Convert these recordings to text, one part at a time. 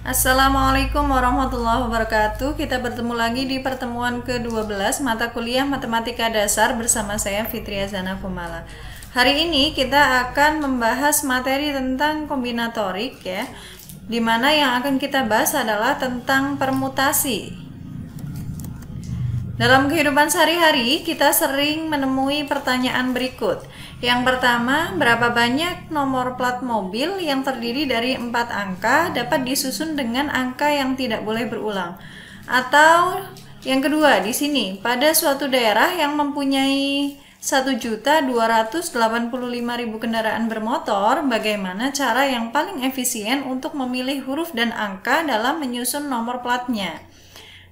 Assalamualaikum warahmatullahi wabarakatuh. Kita bertemu lagi di pertemuan ke-12 mata kuliah Matematika Dasar bersama saya Fitria Zana Kumala. Hari ini kita akan membahas materi tentang kombinatorik ya. Dimana yang akan kita bahas adalah tentang permutasi. Dalam kehidupan sehari-hari, kita sering menemui pertanyaan berikut. Yang pertama, berapa banyak nomor plat mobil yang terdiri dari 4 angka dapat disusun dengan angka yang tidak boleh berulang? Atau yang kedua, di sini, pada suatu daerah yang mempunyai 1.285.000 kendaraan bermotor, bagaimana cara yang paling efisien untuk memilih huruf dan angka dalam menyusun nomor platnya?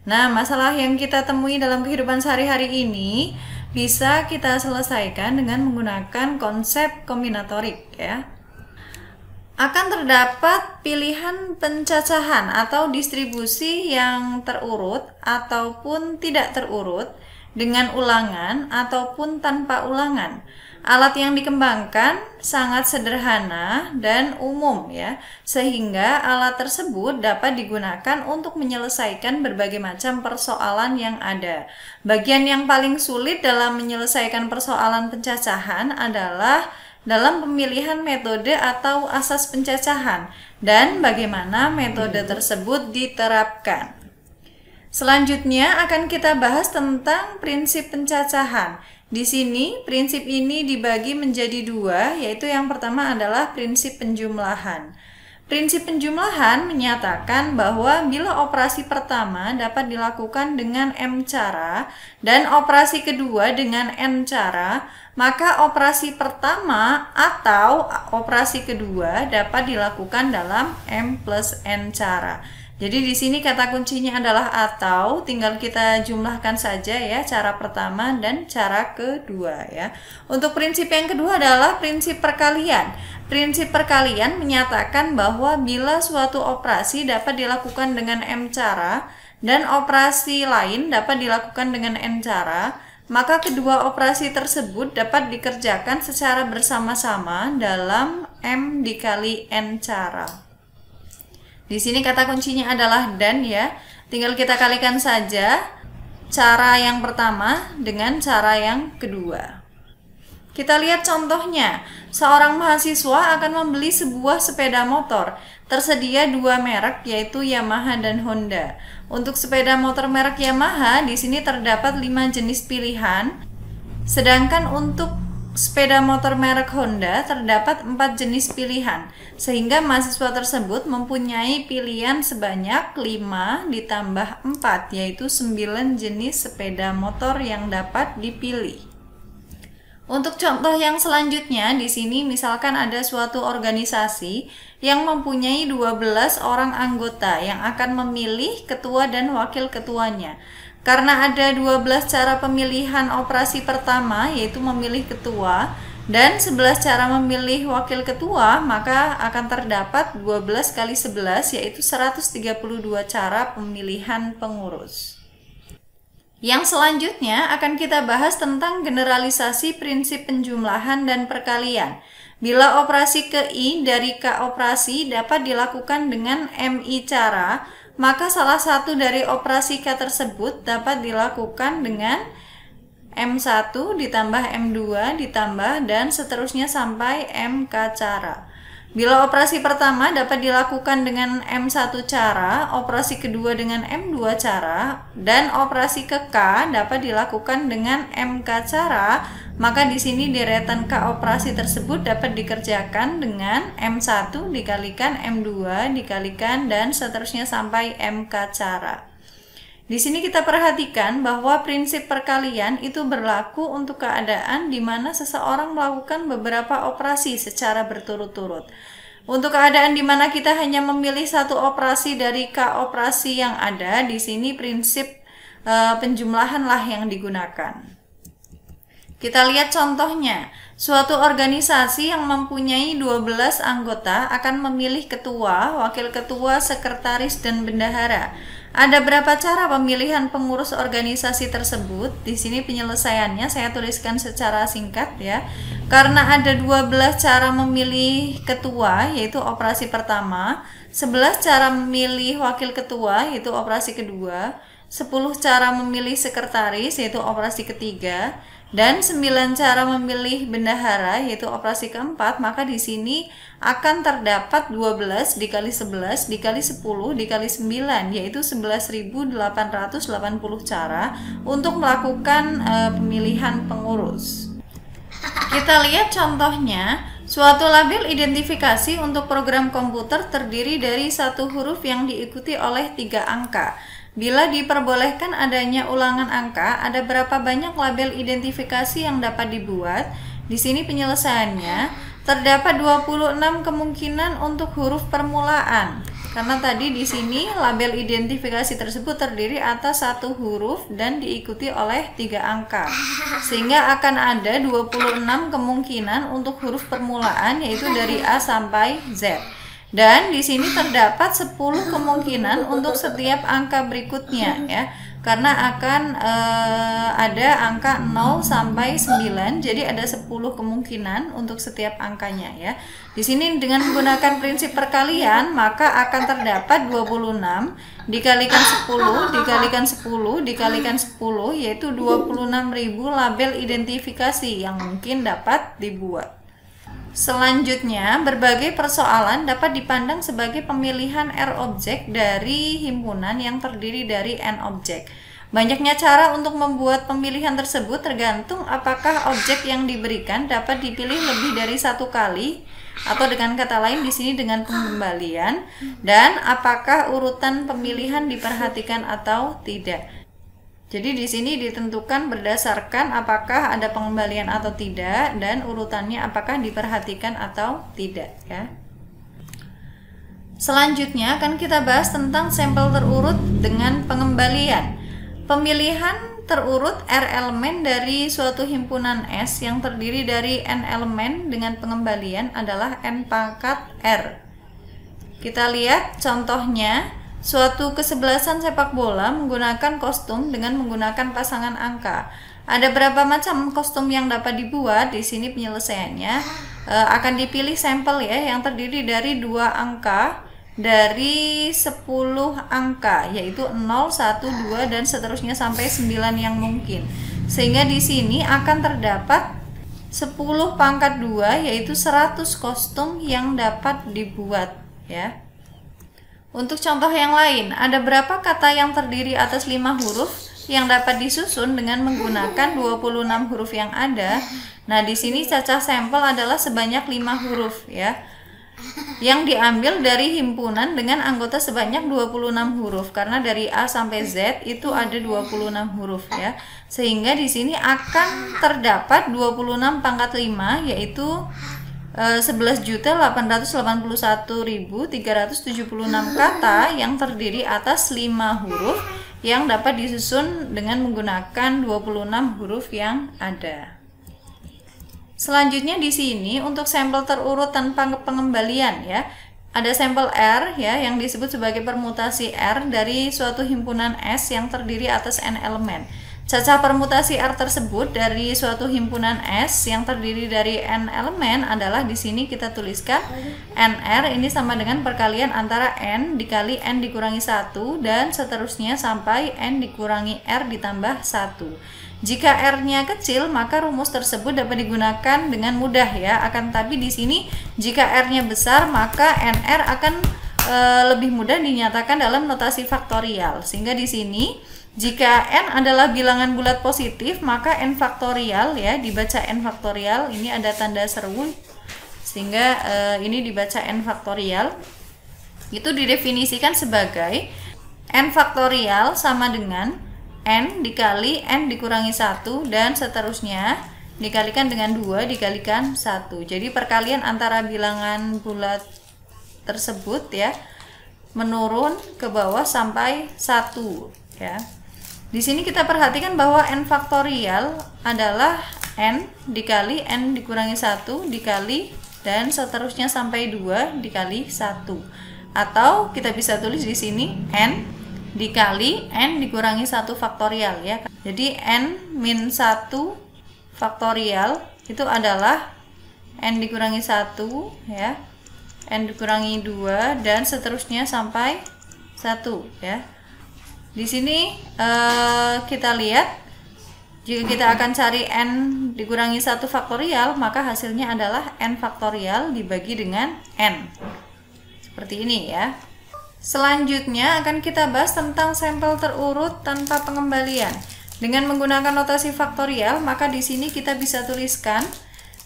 Nah, masalah yang kita temui dalam kehidupan sehari-hari ini bisa kita selesaikan dengan menggunakan konsep kombinatorik ya. Akan terdapat pilihan pencacahan atau distribusi yang terurut ataupun tidak terurut, dengan ulangan ataupun tanpa ulangan. Alat yang dikembangkan sangat sederhana dan umum ya, sehingga alat tersebut dapat digunakan untuk menyelesaikan berbagai macam persoalan yang ada. Bagian yang paling sulit dalam menyelesaikan persoalan pencacahan adalah dalam pemilihan metode atau asas pencacahan dan bagaimana metode tersebut diterapkan. Selanjutnya akan kita bahas tentang prinsip pencacahan. Di sini prinsip ini dibagi menjadi dua, yaitu yang pertama adalah prinsip penjumlahan. Prinsip penjumlahan menyatakan bahwa bila operasi pertama dapat dilakukan dengan M cara dan operasi kedua dengan N cara, maka operasi pertama atau operasi kedua dapat dilakukan dalam M plus N cara. Jadi di sini kata kuncinya adalah atau, tinggal kita jumlahkan saja ya cara pertama dan cara kedua ya. Untuk prinsip yang kedua adalah prinsip perkalian. Prinsip perkalian menyatakan bahwa bila suatu operasi dapat dilakukan dengan M cara dan operasi lain dapat dilakukan dengan N cara, maka kedua operasi tersebut dapat dikerjakan secara bersama-sama dalam M dikali N cara. Di sini kata kuncinya adalah dan ya. Tinggal kita kalikan saja cara yang pertama dengan cara yang kedua. Kita lihat contohnya. Seorang mahasiswa akan membeli sebuah sepeda motor. Tersedia dua merek yaitu Yamaha dan Honda. Untuk sepeda motor merek Yamaha di sini terdapat 5 jenis pilihan. Sedangkan untuk sepeda motor merek Honda terdapat 4 jenis pilihan, sehingga mahasiswa tersebut mempunyai pilihan sebanyak 5 ditambah 4, yaitu 9 jenis sepeda motor yang dapat dipilih. Untuk contoh yang selanjutnya, di sini misalkan ada suatu organisasi yang mempunyai 12 orang anggota yang akan memilih ketua dan wakil ketuanya. Karena ada 12 cara pemilihan operasi pertama, yaitu memilih ketua, dan 11 cara memilih wakil ketua, maka akan terdapat 12 kali 11, yaitu 132 cara pemilihan pengurus. Yang selanjutnya akan kita bahas tentang generalisasi prinsip penjumlahan dan perkalian. Bila operasi ke I dari K operasi dapat dilakukan dengan MI cara, maka salah satu dari operasi K tersebut dapat dilakukan dengan M1 ditambah M2 ditambah dan seterusnya sampai MK cara. Bila operasi pertama dapat dilakukan dengan M1 cara, operasi kedua dengan M2 cara, dan operasi ke K dapat dilakukan dengan MK cara, maka di sini deretan K operasi tersebut dapat dikerjakan dengan M1 dikalikan M2 dikalikan dan seterusnya sampai MK cara. Di sini kita perhatikan bahwa prinsip perkalian itu berlaku untuk keadaan di mana seseorang melakukan beberapa operasi secara berturut-turut. Untuk keadaan di mana kita hanya memilih satu operasi dari K operasi yang ada, di sini prinsip penjumlahanlah yang digunakan. Kita lihat contohnya. Suatu organisasi yang mempunyai 12 anggota akan memilih ketua, wakil ketua, sekretaris, dan bendahara. Ada berapa cara pemilihan pengurus organisasi tersebut? Di sini penyelesaiannya saya tuliskan secara singkat ya. Karena ada 12 cara memilih ketua yaitu operasi pertama, 11 cara memilih wakil ketua yaitu operasi kedua, 10 cara memilih sekretaris yaitu operasi ketiga, dan 9 cara memilih bendahara yaitu operasi keempat, maka di sini akan terdapat 12 dikali 11 dikali 10 dikali 9 yaitu 11.880 cara untuk melakukan pemilihan pengurus. Kita lihat contohnya, suatu label identifikasi untuk program komputer terdiri dari satu huruf yang diikuti oleh 3 angka. Bila diperbolehkan adanya ulangan angka, ada berapa banyak label identifikasi yang dapat dibuat? Di sini penyelesaiannya, terdapat 26 kemungkinan untuk huruf permulaan. Karena tadi di sini label identifikasi tersebut terdiri atas satu huruf dan diikuti oleh 3 angka. Sehingga akan ada 26 kemungkinan untuk huruf permulaan yaitu dari A sampai Z. Dan di sini terdapat 10 kemungkinan untuk setiap angka berikutnya ya. Karena akan ada angka 0 sampai 9, jadi ada 10 kemungkinan untuk setiap angkanya ya. Di sini dengan menggunakan prinsip perkalian, maka akan terdapat 26 dikalikan 10 dikalikan 10 dikalikan 10 yaitu 26.000 label identifikasi yang mungkin dapat dibuat. Selanjutnya, berbagai persoalan dapat dipandang sebagai pemilihan R objek dari himpunan yang terdiri dari N objek. Banyaknya cara untuk membuat pemilihan tersebut tergantung apakah objek yang diberikan dapat dipilih lebih dari satu kali, atau dengan kata lain di sini dengan pengembalian, dan apakah urutan pemilihan diperhatikan atau tidak. Jadi di sini ditentukan berdasarkan apakah ada pengembalian atau tidak dan urutannya apakah diperhatikan atau tidak ya. Selanjutnya akan kita bahas tentang sampel terurut dengan pengembalian. Pemilihan terurut R elemen dari suatu himpunan S yang terdiri dari N elemen dengan pengembalian adalah N pangkat R. Kita lihat contohnya. Suatu kesebelasan sepak bola menggunakan kostum dengan menggunakan pasangan angka. Ada berapa macam kostum yang dapat dibuat? Di sini penyelesaiannya akan dipilih sampel ya yang terdiri dari 2 angka dari 10 angka yaitu 0, 1, 2 dan seterusnya sampai 9 yang mungkin. Sehingga di sini akan terdapat 10 pangkat 2 yaitu 100 kostum yang dapat dibuat ya. Untuk contoh yang lain, ada berapa kata yang terdiri atas 5 huruf yang dapat disusun dengan menggunakan 26 huruf yang ada? Nah, di sini cacah sampel adalah sebanyak 5 huruf ya. Yang diambil dari himpunan dengan anggota sebanyak 26 huruf karena dari A sampai Z itu ada 26 huruf ya. Sehingga di sini akan terdapat 26 pangkat 5 yaitu 11.881.376 kata yang terdiri atas 5 huruf yang dapat disusun dengan menggunakan 26 huruf yang ada. Selanjutnya di sini untuk sampel terurut tanpa pengembalian ya. Ada sampel R ya yang disebut sebagai permutasi R dari suatu himpunan S yang terdiri atas N elemen. Cacah permutasi R tersebut dari suatu himpunan S yang terdiri dari N elemen adalah di sini kita tuliskan NR ini sama dengan perkalian antara N dikali N dikurangi 1 dan seterusnya sampai N dikurangi R ditambah 1. Jika R-nya kecil, maka rumus tersebut dapat digunakan dengan mudah ya. Akan tapi di sini jika R-nya besar, maka NR akan lebih mudah dinyatakan dalam notasi faktorial. Sehingga di sini jika N adalah bilangan bulat positif, maka N faktorial ya, dibaca N faktorial, ini ada tanda seru, sehingga ini dibaca N faktorial. Itu didefinisikan sebagai N faktorial sama dengan N dikali N dikurangi 1 dan seterusnya dikalikan dengan 2 dikalikan 1. Jadi perkalian antara bilangan bulat tersebut ya, menurun ke bawah sampai 1 ya. Di sini kita perhatikan bahwa N faktorial adalah N dikali N dikurangi 1 dikali dan seterusnya sampai 2 dikali 1. Atau kita bisa tulis di sini N dikali n dikurangi 1 faktorial ya. Jadi n min 1 faktorial itu adalah n dikurangi 1 ya, n dikurangi 2 dan seterusnya sampai 1 ya. Di sini kita lihat jika kita akan cari n dikurangi 1 faktorial, maka hasilnya adalah n faktorial dibagi dengan n. Seperti ini ya. Selanjutnya akan kita bahas tentang sampel terurut tanpa pengembalian. Dengan menggunakan notasi faktorial, maka di sini kita bisa tuliskan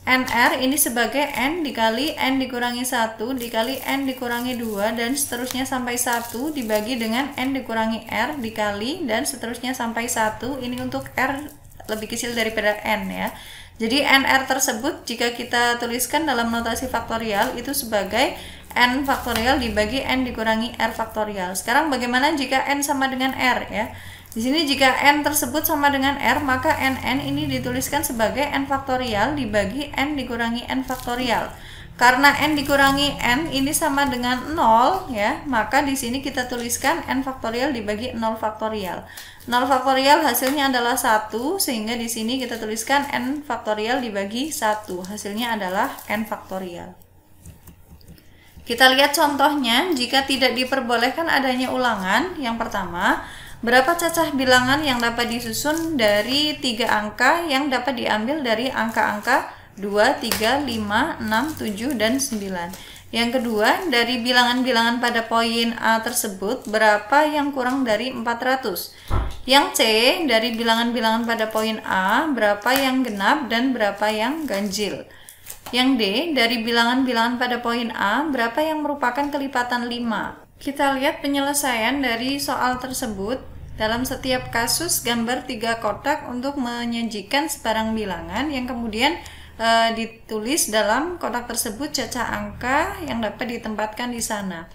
nr ini sebagai n dikali n dikurangi 1 dikali n dikurangi 2 dan seterusnya sampai 1 dibagi dengan n dikurangi r dikali dan seterusnya sampai 1. Ini untuk r lebih kecil daripada n ya. Jadi nr tersebut jika kita tuliskan dalam notasi faktorial itu sebagai n faktorial dibagi n dikurangi r faktorial. Sekarang bagaimana jika n sama dengan r ya? Di sini jika n tersebut sama dengan r, maka nn ini dituliskan sebagai n faktorial dibagi n dikurangi n faktorial. Karena n dikurangi n ini sama dengan 0 ya, maka di sini kita tuliskan n faktorial dibagi 0 faktorial. 0 faktorial hasilnya adalah 1, sehingga di sini kita tuliskan n faktorial dibagi 1. Hasilnya adalah n faktorial. Kita lihat contohnya, jika tidak diperbolehkan adanya ulangan. Yang pertama, berapa cacah bilangan yang dapat disusun dari 3 angka yang dapat diambil dari angka-angka 2, 3, 5, 6, 7, dan 9. Yang kedua, dari bilangan-bilangan pada poin A tersebut, berapa yang kurang dari 400? Yang C, dari bilangan-bilangan pada poin A, berapa yang genap dan berapa yang ganjil? Yang D, dari bilangan-bilangan pada poin A, berapa yang merupakan kelipatan 5? Kita lihat penyelesaian dari soal tersebut. Dalam setiap kasus, gambar 3 kotak untuk menyajikan sebarang bilangan yang kemudian ditulis dalam kotak tersebut cacah angka yang dapat ditempatkan di sana.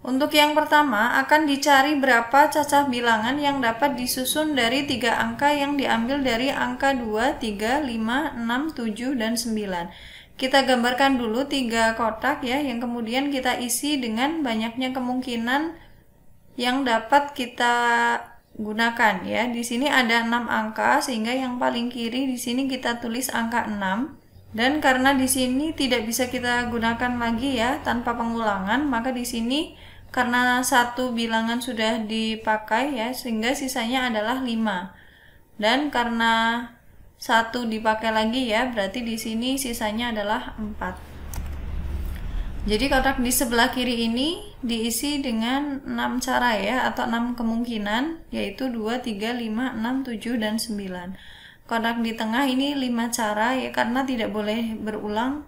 Untuk yang pertama, akan dicari berapa cacah bilangan yang dapat disusun dari 3 angka yang diambil dari angka 2, 3, 5, 6, 7, dan 9. Kita gambarkan dulu 3 kotak ya, yang kemudian kita isi dengan banyaknya kemungkinan yang dapat kita gunakan ya. Di sini ada 6 angka, sehingga yang paling kiri di sini kita tulis angka 6. Dan karena di sini tidak bisa kita gunakan lagi ya tanpa pengulangan, maka di sini karena 1 bilangan sudah dipakai ya, sehingga sisanya adalah 5. Dan karena 1 dipakai lagi ya, berarti di sini sisanya adalah 4. Jadi kotak di sebelah kiri ini diisi dengan 6 cara ya, atau 6 kemungkinan, yaitu 2, 3, 5, 6, 7, dan 9. Kotak di tengah ini 5 cara ya, karena tidak boleh berulang.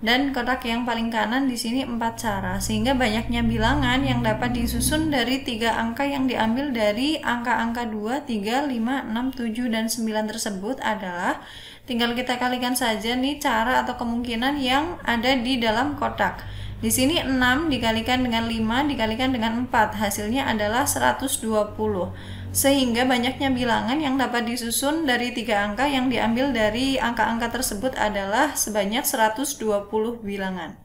Dan kotak yang paling kanan di sini 4 cara, sehingga banyaknya bilangan yang dapat disusun dari 3 angka yang diambil dari angka-angka 2, 3, 5, 6, 7, dan 9 tersebut adalah, tinggal kita kalikan saja nih cara atau kemungkinan yang ada di dalam kotak. Di sini 6 dikalikan dengan 5 dikalikan dengan 4, hasilnya adalah 120. Sehingga banyaknya bilangan yang dapat disusun dari 3 angka yang diambil dari angka-angka tersebut adalah sebanyak 120 bilangan.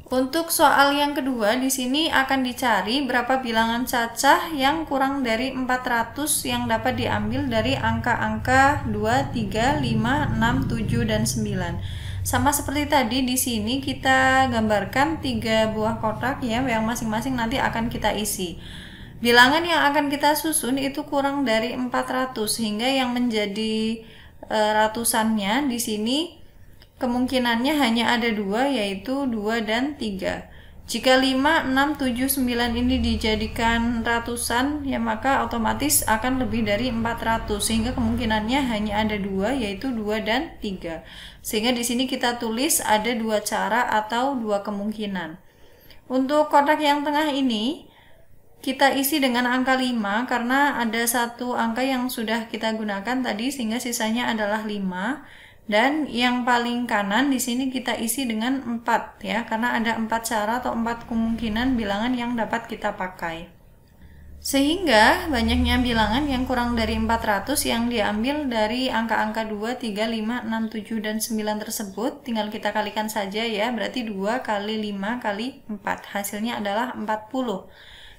Untuk soal yang kedua, di sini akan dicari berapa bilangan cacah yang kurang dari 400 yang dapat diambil dari angka-angka 2, 3, 5, 6, 7, dan 9. Sama seperti tadi, di sini kita gambarkan 3 buah kotak ya, yang masing-masing nanti akan kita isi. Bilangan yang akan kita susun itu kurang dari 400, sehingga yang menjadi ratusannya di sini kemungkinannya hanya ada 2, yaitu 2 dan 3. Jika 5, 6, 7, 9 ini dijadikan ratusan, ya maka otomatis akan lebih dari 400, sehingga kemungkinannya hanya ada 2, yaitu 2 dan 3. Sehingga di sini kita tulis ada 2 cara atau 2 kemungkinan. Untuk kotak yang tengah ini, kita isi dengan angka 5 karena ada 1 angka yang sudah kita gunakan tadi, sehingga sisanya adalah 5. Dan yang paling kanan di sini kita isi dengan 4 ya, karena ada 4 cara atau 4 kemungkinan bilangan yang dapat kita pakai. Sehingga banyaknya bilangan yang kurang dari 400 yang diambil dari angka-angka 2, 3, 5, 6, 7, dan 9 tersebut tinggal kita kalikan saja ya, berarti 2 kali 5 kali 4, hasilnya adalah 40.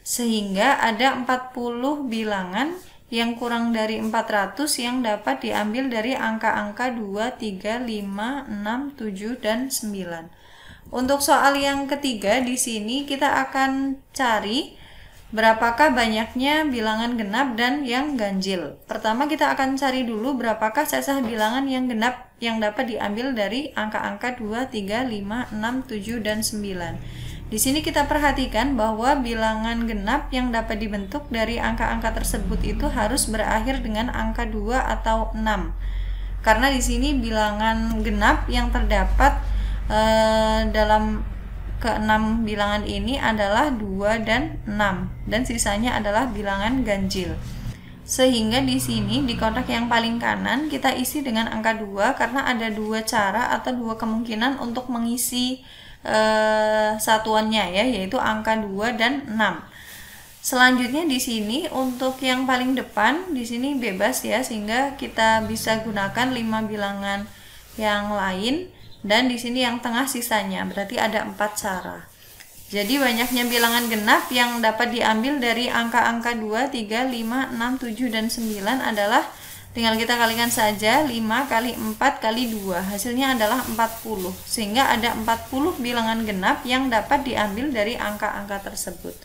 Sehingga ada 40 bilangan yang kurang dari 400 yang dapat diambil dari angka-angka 2, 3, 5, 6, 7, dan 9. Untuk soal yang ketiga di sini kita akan cari berapakah banyaknya bilangan genap dan yang ganjil. Pertama kita akan cari dulu berapakah sisa bilangan yang genap yang dapat diambil dari angka-angka 2, 3, 5, 6, 7, dan 9. Di sini kita perhatikan bahwa bilangan genap yang dapat dibentuk dari angka-angka tersebut itu harus berakhir dengan angka 2 atau 6. Karena di sini bilangan genap yang terdapat dalam ke-6 bilangan ini adalah 2 dan 6 dan sisanya adalah bilangan ganjil. Sehingga di sini di kotak yang paling kanan kita isi dengan angka 2 karena ada dua cara atau dua kemungkinan untuk mengisi satuannya ya, yaitu angka 2 dan 6. Selanjutnya di sini untuk yang paling depan di sini bebas ya, sehingga kita bisa gunakan 5 bilangan yang lain. Dan di sini yang tengah sisanya, berarti ada 4 cara. Jadi banyaknya bilangan genap yang dapat diambil dari angka-angka 2, 3, 5, 6, 7, dan 9 adalah, tinggal kita kalikan saja, 5 kali 4 kali 2, hasilnya adalah 40. Sehingga ada 40 bilangan genap yang dapat diambil dari angka-angka tersebut.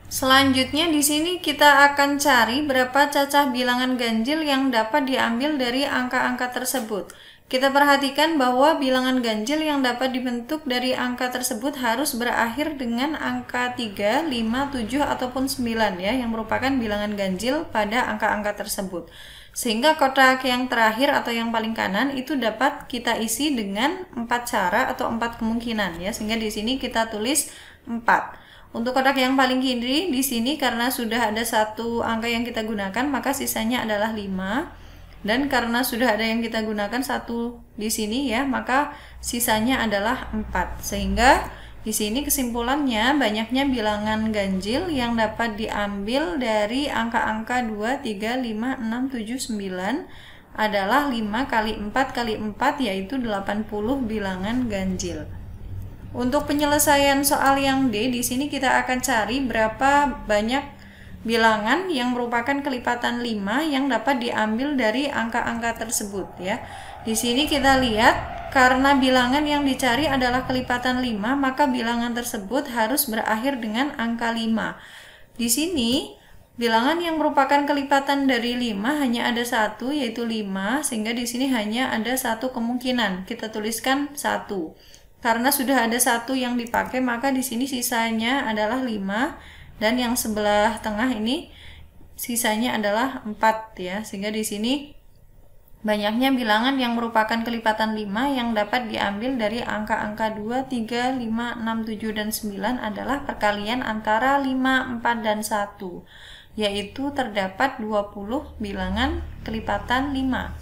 Selanjutnya di sini kita akan cari berapa cacah bilangan ganjil yang dapat diambil dari angka-angka tersebut. Kita perhatikan bahwa bilangan ganjil yang dapat dibentuk dari angka tersebut harus berakhir dengan angka 3, 5, 7, ataupun 9 ya, yang merupakan bilangan ganjil pada angka-angka tersebut. Sehingga kotak yang terakhir atau yang paling kanan itu dapat kita isi dengan 4 cara atau 4 kemungkinan ya, sehingga di sini kita tulis 4. Untuk kotak yang paling kiri di sini karena sudah ada satu angka yang kita gunakan, maka sisanya adalah 5. Dan karena sudah ada yang kita gunakan satu di sini ya, maka sisanya adalah 4. Sehingga di sini kesimpulannya banyaknya bilangan ganjil yang dapat diambil dari angka-angka 2, 3, 5, 6, 7, 9 adalah 5 kali 4 kali 4, yaitu 80 bilangan ganjil. Untuk penyelesaian soal yang D, di sini kita akan cari berapa banyak bilangan yang merupakan kelipatan 5 yang dapat diambil dari angka-angka tersebut ya. Di sini kita lihat karena bilangan yang dicari adalah kelipatan 5, maka bilangan tersebut harus berakhir dengan angka 5. Di sini bilangan yang merupakan kelipatan dari 5 hanya ada satu, yaitu 5, sehingga di sini hanya ada satu kemungkinan. Kita tuliskan 1. Karena sudah ada satu yang dipakai, maka di sini sisanya adalah 5. Dan yang sebelah tengah ini sisanya adalah 4 ya. Sehingga di sini banyaknya bilangan yang merupakan kelipatan 5 yang dapat diambil dari angka-angka 2, 3, 5, 6, 7, dan 9 adalah perkalian antara 5, 4, dan 1. Yaitu terdapat 20 bilangan kelipatan 5.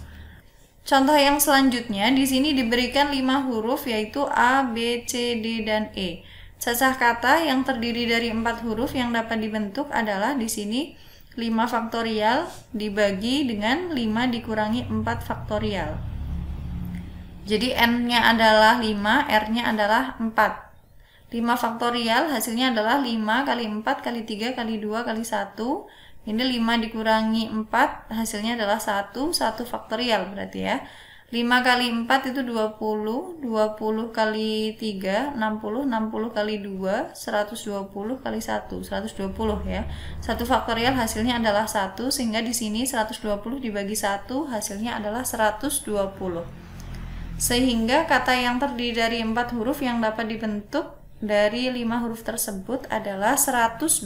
Contoh yang selanjutnya di sini diberikan 5 huruf yaitu A, B, C, D, dan E. Cacah kata yang terdiri dari 4 huruf yang dapat dibentuk adalah di sini 5 faktorial dibagi dengan 5 dikurangi 4 faktorial. Jadi N-nya adalah 5, R-nya adalah 4. 5 faktorial hasilnya adalah 5 kali 4 kali 3 kali 2 kali 1. Ini 5 dikurangi 4 hasilnya adalah 1 faktorial berarti ya. 5 kali 4 itu 20, 20 kali 3, 60, 60 kali 2, 120 kali 1, 120 ya. 1 faktorial hasilnya adalah 1, sehingga di sini 120 dibagi 1 hasilnya adalah 120. Sehingga kata yang terdiri dari 4 huruf yang dapat dibentuk dari 5 huruf tersebut adalah 120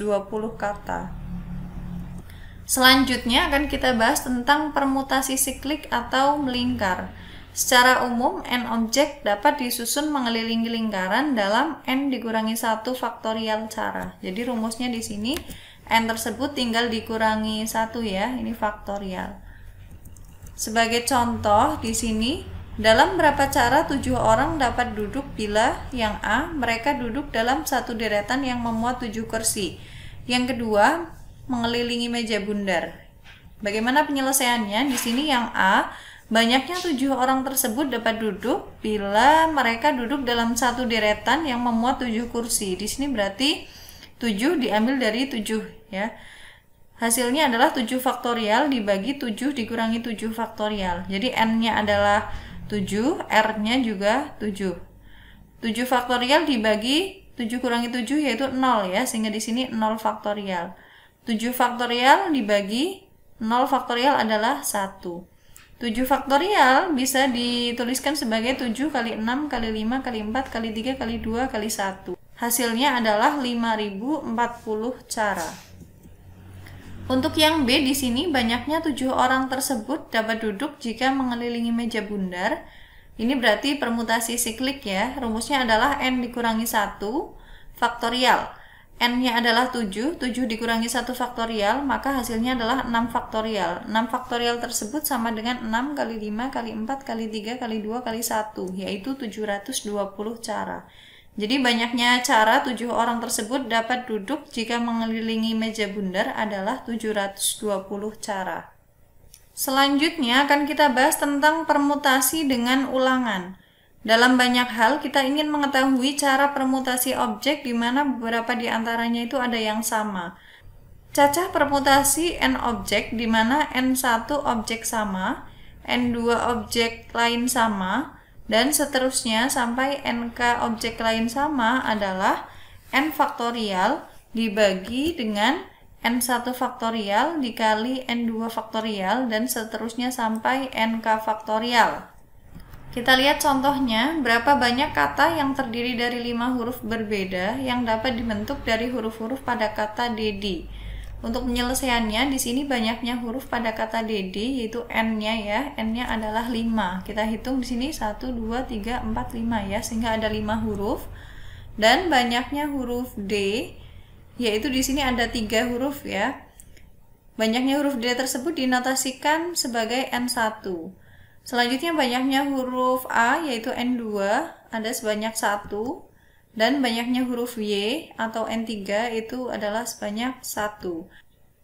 kata. Selanjutnya akan kita bahas tentang permutasi siklik atau melingkar. Secara umum, N objek dapat disusun mengelilingi lingkaran dalam N dikurangi 1 faktorial cara. Jadi rumusnya di sini N tersebut tinggal dikurangi 1 ya, ini faktorial. Sebagai contoh di sini, dalam berapa cara 7 orang dapat duduk bila yang A, mereka duduk dalam satu deretan yang memuat 7 kursi. Yang kedua, mengelilingi meja bundar. Bagaimana penyelesaiannya? Di sini yang A, banyaknya 7 orang tersebut dapat duduk bila mereka duduk dalam satu deretan yang memuat 7 kursi. Di sini berarti 7 diambil dari 7 ya. Hasilnya adalah 7 faktorial dibagi 7 dikurangi 7 faktorial. Jadi n-nya adalah 7, r-nya juga 7. 7 faktorial dibagi 7 kurangi 7 yaitu 0 ya, sehingga di sini 0 faktorial. 7 faktorial dibagi 0 faktorial adalah 1. 7 faktorial bisa dituliskan sebagai 7 kali 6 kali 5 kali 4 kali 3 kali 2 kali 1. Hasilnya adalah 5040 cara. Untuk yang B di sini banyaknya 7 orang tersebut dapat duduk jika mengelilingi meja bundar. Ini berarti permutasi siklik ya. Rumusnya adalah n dikurangi 1 faktorial. N-nya adalah 7, 7 dikurangi 1 faktorial, maka hasilnya adalah 6 faktorial. 6 faktorial tersebut sama dengan 6 kali 5 kali 4 kali 3 kali 2 kali 1, yaitu 720 cara. Jadi banyaknya cara 7 orang tersebut dapat duduk jika mengelilingi meja bundar adalah 720 cara. Selanjutnya akan kita bahas tentang permutasi dengan ulangan. Dalam banyak hal kita ingin mengetahui cara permutasi objek di mana beberapa di antaranya itu ada yang sama. Cacah permutasi n objek di mana n1 objek sama, n2 objek lain sama, dan seterusnya sampai nk objek lain sama adalah n faktorial dibagi dengan n1 faktorial dikali n2 faktorial dan seterusnya sampai nk faktorial. Kita lihat contohnya, berapa banyak kata yang terdiri dari 5 huruf berbeda yang dapat dibentuk dari huruf-huruf pada kata dedi. Untuk penyelesaiannya, di sini banyaknya huruf pada kata dedi, yaitu n-nya ya. N-nya adalah 5. Kita hitung di sini 1, 2, 3, 4, 5 ya, sehingga ada 5 huruf. Dan banyaknya huruf D, yaitu di sini ada 3 huruf ya. Banyaknya huruf D tersebut dinotasikan sebagai n1. Selanjutnya banyaknya huruf A, yaitu n2, ada sebanyak 1. Dan banyaknya huruf Y atau N3 itu adalah sebanyak 1.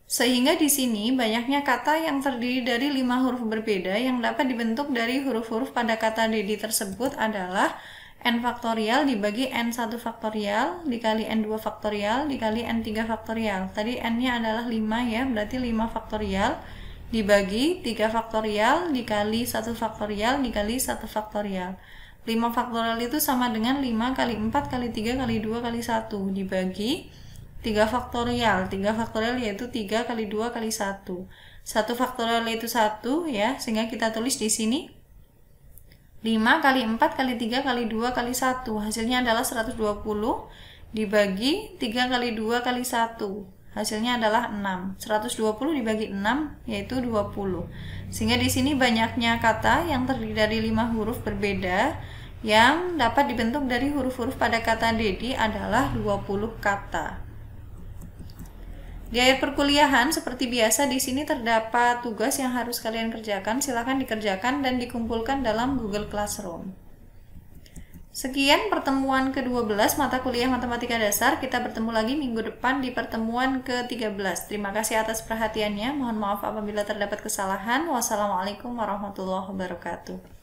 Sehingga di sini banyaknya kata yang terdiri dari 5 huruf berbeda yang dapat dibentuk dari huruf-huruf pada kata dedi tersebut adalah n faktorial dibagi n1 faktorial dikali n2 faktorial dikali n3 faktorial. Tadi n-nya adalah 5 ya, berarti 5 faktorial dibagi 3 faktorial dikali 1 faktorial dikali 1 faktorial. 5 faktorial itu sama dengan 5 kali 4 kali 3 kali 2 kali 1 dibagi 3 faktorial. 3 faktorial yaitu 3 kali 2 kali 1. 1 faktorial yaitu 1 ya, sehingga kita tulis di sini 5 kali 4 kali 3 kali 2 kali 1. Hasilnya adalah 120 dibagi 3 kali 2 kali 1. Hasilnya adalah 6. 120 dibagi 6 yaitu 20. Sehingga di sini banyaknya kata yang terdiri dari 5 huruf berbeda yang dapat dibentuk dari huruf-huruf pada kata dedi adalah 20 kata. Di akhir perkuliahan seperti biasa di sini terdapat tugas yang harus kalian kerjakan. Silakan dikerjakan dan dikumpulkan dalam Google Classroom. Sekian pertemuan ke-12 mata kuliah Matematika Dasar. Kita bertemu lagi minggu depan di pertemuan ke-13. Terima kasih atas perhatiannya. Mohon maaf apabila terdapat kesalahan. Wassalamualaikum warahmatullahi wabarakatuh.